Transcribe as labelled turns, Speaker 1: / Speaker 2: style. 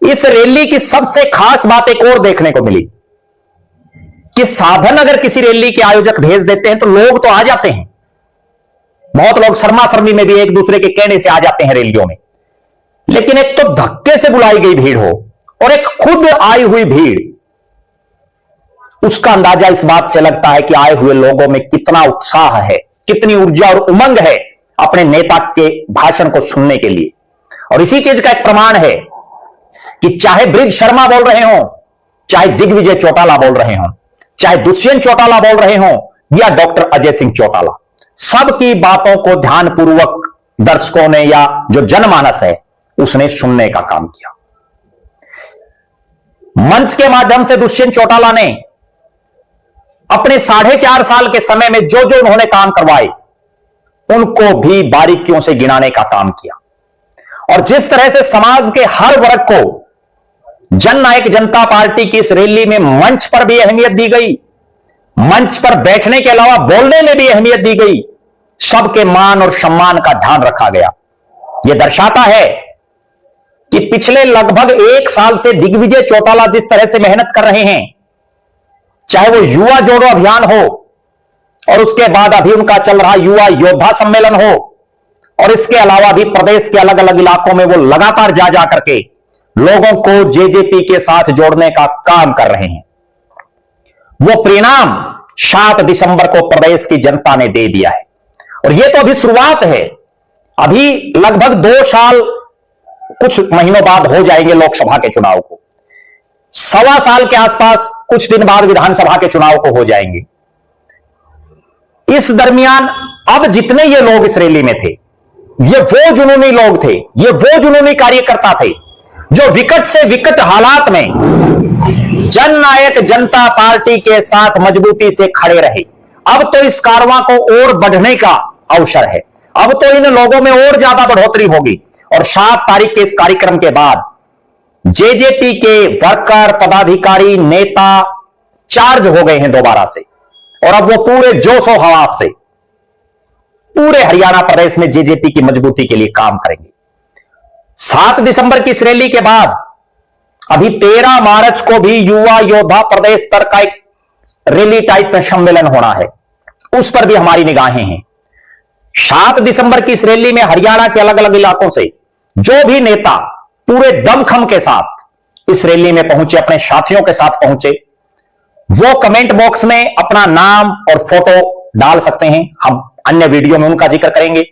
Speaker 1: इस रैली की सबसे खास बात एक और देखने को मिली कि साधन अगर किसी रैली के आयोजक भेज देते हैं तो लोग तो आ जाते हैं। बहुत लोग शर्मा शर्मी में भी एक दूसरे के कहने से आ जाते हैं रैलियों में, लेकिन एक तो धक्के से बुलाई गई भीड़ हो और एक खुद आई हुई भीड़, उसका अंदाजा इस बात से लगता है कि आए हुए लोगों में कितना उत्साह है, कितनी ऊर्जा और उमंग है अपने नेता के भाषण को सुनने के लिए। और इसी चीज का एक प्रमाण है कि चाहे ब्रिज शर्मा बोल रहे हो, चाहे दिग्विजय चौटाला बोल रहे हो, चाहे दुष्यंत चौटाला बोल रहे हो या डॉक्टर अजय सिंह चौटाला, सबकी बातों को ध्यानपूर्वक दर्शकों ने या जो जनमानस है उसने सुनने का काम किया। मंच के माध्यम से दुष्यंत चौटाला ने अपने 4.5 साल के समय में जो जो उन्होंने काम करवाए उनको भी बारीकियों से गिनाने का काम किया। और जिस तरह से समाज के हर वर्ग को जननायक जनता पार्टी की इस रैली में मंच पर भी अहमियत दी गई, मंच पर बैठने के अलावा बोलने में भी अहमियत दी गई, सबके मान और सम्मान का ध्यान रखा गया। यह दर्शाता है कि पिछले लगभग 1 साल से दिग्विजय चौटाला जिस तरह से मेहनत कर रहे हैं, चाहे वो युवा जोड़ो अभियान हो और उसके बाद अभी उनका चल रहा युवा योद्धा सम्मेलन हो, और इसके अलावा भी प्रदेश के अलग अलग इलाकों में वो लगातार जा जा करके लोगों को जेजेपी के साथ जोड़ने का काम कर रहे हैं, वो परिणाम 7 दिसंबर को प्रदेश की जनता ने दे दिया है। और यह तो अभी शुरुआत है, अभी लगभग 2 साल कुछ महीनों बाद हो जाएंगे लोकसभा के चुनाव को, 1.25 साल के आसपास कुछ दिन बाद विधानसभा के चुनाव को हो जाएंगे। इस दरमियान अब जितने ये लोग इस रैली में थे, ये वो जुनूनी लोग थे, ये वो जुनूनी कार्यकर्ता थे जो विकट से विकट हालात में जननायक जनता पार्टी के साथ मजबूती से खड़े रहे। अब तो इस कारवां को और बढ़ने का अवसर है, अब तो इन लोगों में और ज्यादा बढ़ोतरी होगी। और 7 तारीख के इस कार्यक्रम के बाद जेजेपी के वर्कर, पदाधिकारी, नेता चार्ज हो गए हैं दोबारा से, और अब वो पूरे जोश और हवास से पूरे हरियाणा प्रदेश में जेजेपी की मजबूती के लिए काम करेंगे। 7 दिसंबर की इस रैली के बाद अभी 13 मार्च को भी युवा योद्धा प्रदेश स्तर का एक रैली टाइप में सम्मेलन होना है, उस पर भी हमारी निगाहें हैं। 7 दिसंबर की इस रैली में हरियाणा के अलग अलग इलाकों से जो भी नेता पूरे दमखम के साथ इस रैली में पहुंचे, अपने साथियों के साथ पहुंचे, वो कमेंट बॉक्स में अपना नाम और फोटो डाल सकते हैं, हम अन्य वीडियो में उनका जिक्र करेंगे।